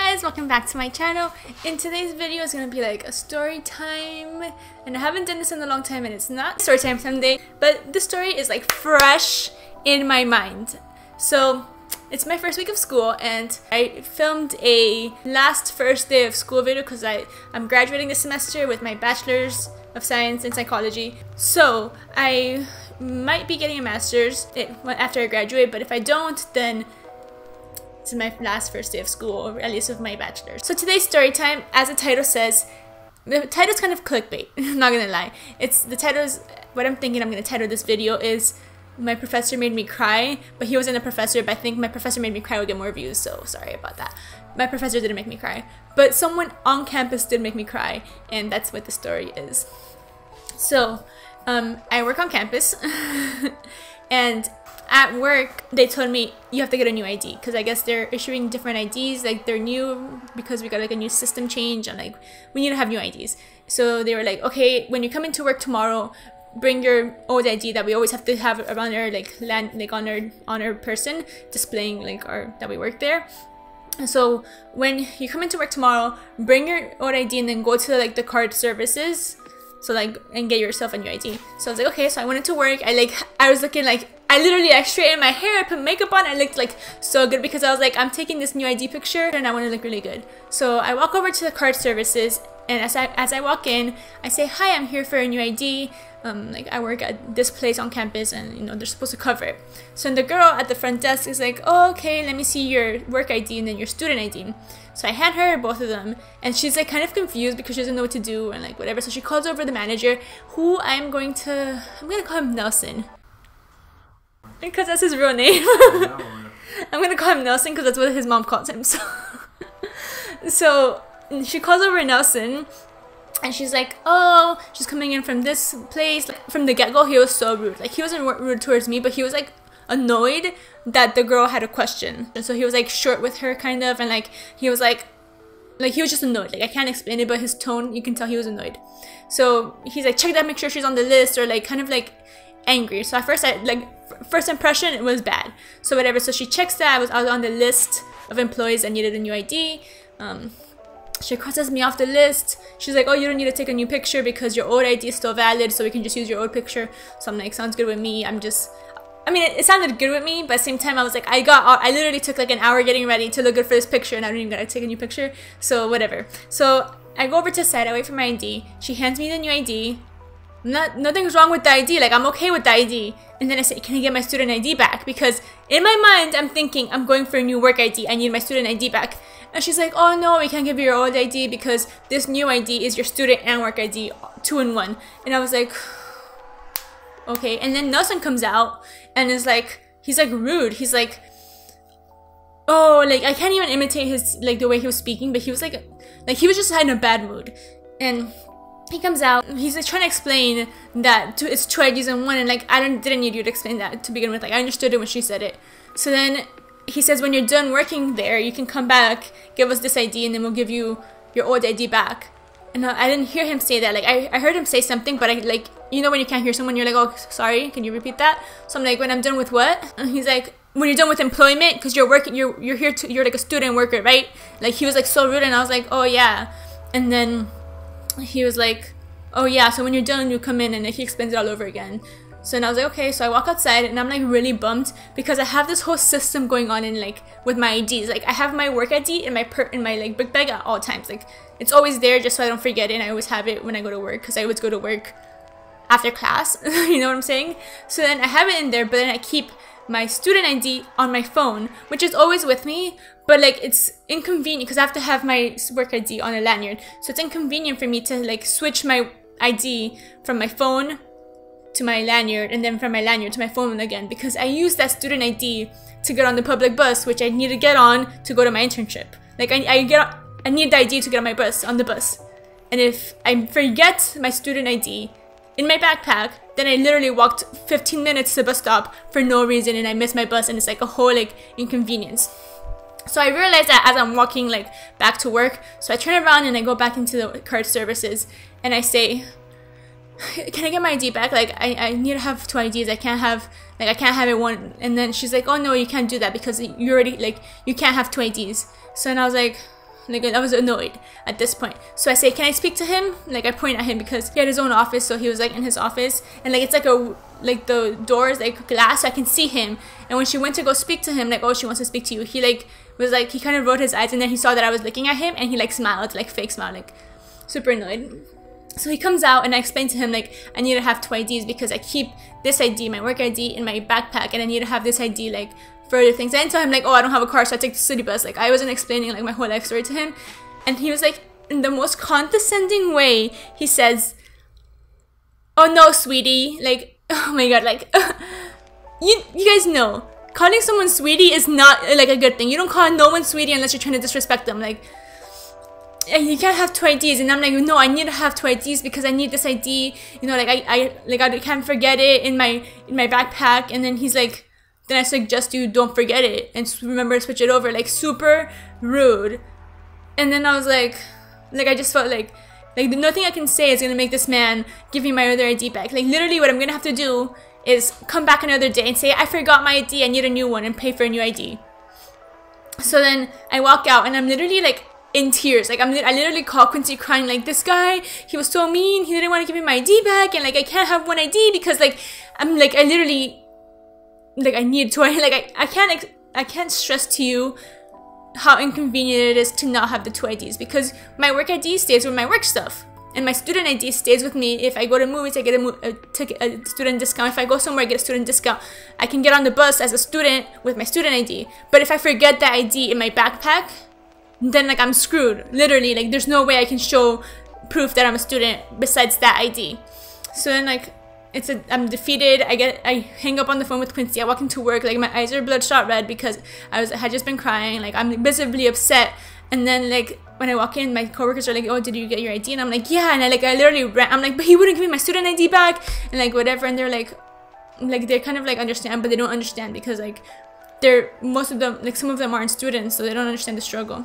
guys, welcome back to my channel. In today's video is gonna be like a story time, and I haven't done this in a long time, and it's not story time Sunday, but the story is like fresh in my mind. So it's my first week of school, and I filmed a first day of school video because I'm graduating this semester with my bachelor's of science in psychology. So I might be getting a master's after I graduate, but if I don't, then it's my first day of school, or at least of my bachelor's. So today's story time, as the title says, the title's kind of clickbait, I'm not gonna lie. What I'm thinking I'm gonna title this video is My Professor Made Me Cry, but he wasn't a professor, but I think My Professor Made Me Cry would get more views, so sorry about that. My professor didn't make me cry, but someone on campus did make me cry, and that's what the story is. So, I work on campus, and at work, they told me you have to get a new ID because I guess they're issuing different IDs, like they're new because we got like a new system change, and like we need to have new IDs. So they were like, okay, when you come into work tomorrow, bring your old ID that we always have to have around our on our person displaying like that we work there. And so when you come into work tomorrow, bring your old ID and then go to like the card services. So like, and get yourself a new ID. So I was like, okay, so I went into work. I was looking like, I literally straightened my hair, I put makeup on, I looked like so good because I was like, I'm taking this new ID picture and I want to look really good. So I walk over to the card services, and as I walk in, I say, hi, I'm here for a new ID. Like I work at this place on campus, and you know they're supposed to cover it. So the girl at the front desk is like, oh, okay, let me see your work ID and then your student ID. So I hand her both of them, and she's like kind of confused because she doesn't know what to do and like whatever. So she calls over the manager, who I'm gonna call him Nelson, because that's his real name. I'm gonna call him Nelson because that's what his mom calls him. So she calls over Nelson, and she's like, oh, she's coming in from this place. Like, from the get-go, he was so rude. Like, he wasn't rude towards me, but he was like annoyed that the girl had a question. And so he was like short with her kind of, and like he was just annoyed. Like, I can't explain it, but his tone, you can tell he was annoyed. So he's like, check that, make sure she's on the list, or like kind of like angry. So at first, first impression, it was bad. So whatever, so she checks that I was on the list of employees that needed a new ID. She crosses me off the list. She's like, oh, you don't need to take a new picture because your old ID is still valid, so we can just use your old picture. So I'm like, sounds good with me. I mean, it sounded good with me, but at the same time, I was like, I literally took like an hour getting ready to look good for this picture, and I don't even gotta take a new picture, so whatever. So I go over to the side, I wait for my ID. She hands me the new ID. Nothing's wrong with the ID, like I'm okay with the ID. And then I say, can I get my student ID back? Because in my mind, I'm thinking, I'm going for a new work ID, I need my student ID back. And she's like, oh no, we can't give you your old ID because this new ID is your student and work ID 2 in 1. And I was like, okay. And then Nelson comes out and is like, he's like rude. He's like, oh, like I can't even imitate his, like the way he was speaking, but he was like he was just in a bad mood. And he comes out, he's like trying to explain that it's 2 IDs in 1, and like I didn't need you to explain that to begin with. Like I understood it when she said it. So then he says, when you're done working there, you can come back, give us this ID, and then we'll give you your old ID back. And I didn't hear him say that. Like I heard him say something, but you know when you can't hear someone, you're like, oh, sorry, can you repeat that? So I'm like, when I'm done with what? And he's like, when you're done with employment, because you're working, you're here to, you're like a student worker, right? Like he was like so rude, and I was like, oh yeah. And then he was like, oh yeah, so when you're done, you come in, and he explains it all over again. So then I was like, okay, so I walk outside, and I'm like really bummed because I have this whole system going on in like with my IDs. Like I have my work ID in my like book bag at all times. Like it's always there just so I don't forget it, and I always have it when I go to work because I always go to work after class. You know what I'm saying? So then I have it in there, but then I keep my student ID on my phone, which is always with me, but like it's inconvenient because I have to have my work ID on a lanyard. So it's inconvenient for me to like switch my ID from my phone to my lanyard, and then from my lanyard to my phone again, because I use that student ID to get on the public bus, which I need to get on to go to my internship. Like I need the ID to get on the bus. And if I forget my student ID in my backpack, then I literally walked 15 minutes to the bus stop for no reason, and I miss my bus, and it's like a whole like inconvenience. So I realized that as I'm walking like back to work, so I turn around and I go back into the card services, and I say, can I get my ID back? Like I need to have 2 IDs. I can't have it one. And then she's like, oh no, you can't do that because you already, like, you can't have 2 IDs. So then I was like, Like, I was annoyed at this point. So I say, can I speak to him? Like, I point at him because he had his own office, so he was like in his office, and like it's like the door is like glass, so I can see him. And when she went to go speak to him, like, oh, she wants to speak to you, he like was like, he kind of rolled his eyes, and then he saw that I was looking at him, and he like smiled, like fake smile, like super annoyed. So he comes out, and I explained to him, like, I need to have 2 IDs because I keep this ID, my work ID, in my backpack, and I need to have this ID, like, for other things. I didn't tell him, like, oh, I don't have a car, so I take the city bus. Like, I wasn't explaining, like, my whole life story to him. And he was, like, in the most condescending way, he says, oh, no, sweetie. Like, oh, my God, like, you guys know, calling someone sweetie is not, like, a good thing. You don't call no one sweetie unless you're trying to disrespect them. Like, you can't have 2 IDs, and I'm like, no, I need to have 2 IDs because I need this ID, you know, like I can't forget it in my backpack. And then he's like, then I suggest you don't forget it and remember to switch it over. Like, super rude. And then I was like I just felt like nothing I can say is gonna make this man give me my other ID back. Like, literally what I'm gonna have to do is come back another day and say, I forgot my ID, I need a new one, and pay for a new ID. So then I walk out, and I'm literally like in tears. Like, I literally call Quincy crying, like, this guy, he was so mean, he didn't want to give me my ID back, and like I can't have 1 ID because like I'm like, I literally, like, I need to, like, I can't stress to you how inconvenient it is to not have the 2 IDs, because my work ID stays with my work stuff, and my student ID stays with me. If I go to movies, I get a student discount. If I go somewhere, I get a student discount. I can get on the bus as a student with my student ID. But if I forget that ID in my backpack, then like I'm screwed. Literally, like, there's no way I can show proof that I'm a student besides that ID. So then, like, I'm defeated. I hang up on the phone with Quincy. I walk into work, like, my eyes are bloodshot red because I had just been crying. Like, I'm visibly upset. And then, like, when I walk in, my coworkers are like, oh, did you get your ID? And I'm like, yeah. And I literally ran. I'm like, but he wouldn't give me my student ID back, and like whatever. And they're like they kind of like understand, but they don't understand because like most of them, like, some of them aren't students, so they don't understand the struggle.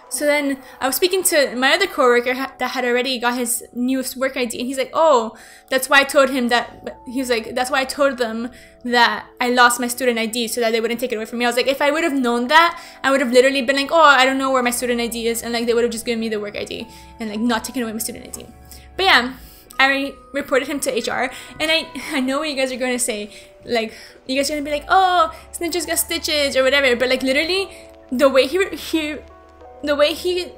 So then I was speaking to my other coworker that had already got his new work ID, and he's like, oh, that's why I told him that. He's like, that's why I told them that I lost my student ID so that they wouldn't take it away from me. I was like, if I would have known that, I would have literally been like, oh, I don't know where my student ID is, and like they would have just given me the work ID and like not taken away my student ID. But yeah, I reported him to HR, and I know what you guys are going to say. Like, you guys are going to be like, oh, snitches got stitches or whatever. But like, literally, the way he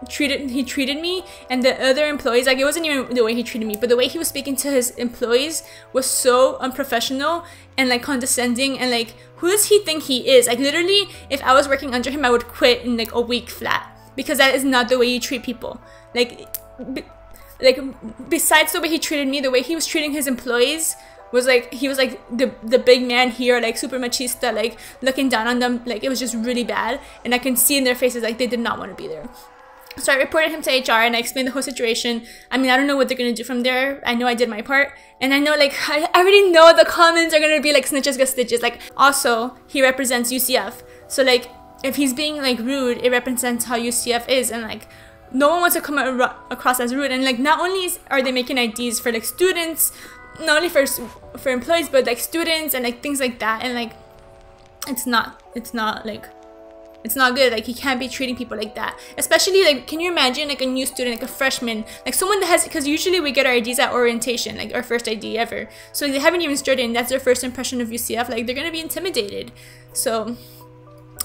treated me and the other employees, like, it wasn't even the way he treated me, but the way he was speaking to his employees was so unprofessional and like condescending. And like, who does he think he is? Like, literally, if I was working under him, I would quit in like a week flat, because that is not the way you treat people. Like besides the way he treated me, the way he was treating his employees was like, he was like the big man here, like super machista, like looking down on them. Like, it was just really bad, and I can see in their faces like they did not want to be there. So I reported him to HR, and I explained the whole situation. I mean, I don't know what they're gonna do from there. I know I did my part, and I know, like, I already know the comments are gonna be like, snitches got stitches. Like, also, he represents UCF, so like, if he's being like rude, it represents how UCF is, and like, no one wants to come across as rude. And like, not only are they making IDs for like students, not only for employees, but like students and like things like that, and like, it's not good. Like, he can't be treating people like that. Especially, like, can you imagine like a new student, like a freshman, like someone that has, because usually we get our IDs at orientation, like our first ID ever, so they haven't even started, and that's their first impression of UCF. Like, they're gonna be intimidated. So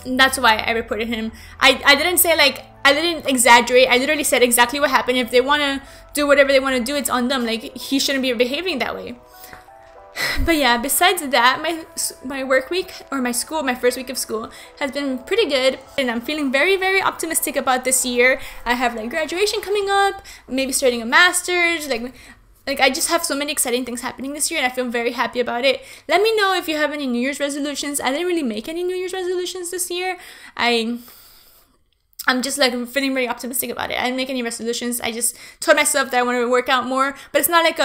that's why I reported him. I didn't say, like, I didn't exaggerate. I literally said exactly what happened. If they want to do whatever they want to do, it's on them. Like, he shouldn't be behaving that way. But yeah, besides that, my work week, or my first week of school, has been pretty good, and I'm feeling very, very optimistic about this year. I have like graduation coming up, maybe starting a master's, like I just have so many exciting things happening this year, and I feel very happy about it. Let me know if you have any New Year's resolutions. I didn't really make any New Year's resolutions this year. I'm just like feeling very optimistic about it. I didn't make any resolutions. I just told myself that I want to work out more, but it's not like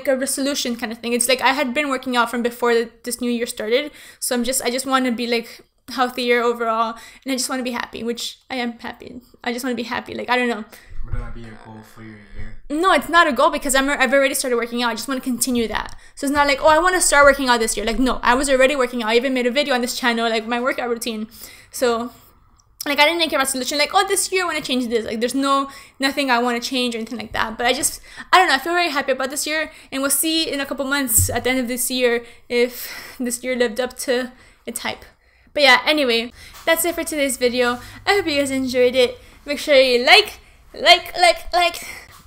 a resolution kind of thing. It's like I had been working out from before this new year started, so I just want to be like healthier overall, and I just want to be happy, which I am happy. I just want to be happy. Like, I don't know. Would that be your goal for your year? No, it's not a goal, because I've already started working out. I just want to continue that. So it's not like, oh, I want to start working out this year. Like, no, I was already working out. I even made a video on this channel, like my workout routine. So like I didn't make a resolution like, oh, this year I want to change this. Like there's nothing I want to change or anything like that. But I don't know, I feel very happy about this year, and we'll see in a couple months at the end of this year if this year lived up to its hype. But yeah, anyway, that's it for today's video. I hope you guys enjoyed it. Make sure you like,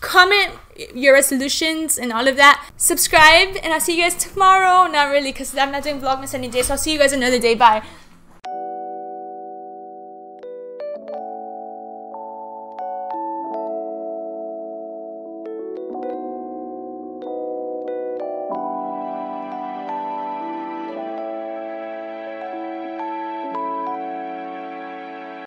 comment your resolutions and all of that. Subscribe, and I'll see you guys tomorrow. Not really, because I'm not doing Vlogmas any day, so I'll see you guys another day. Bye.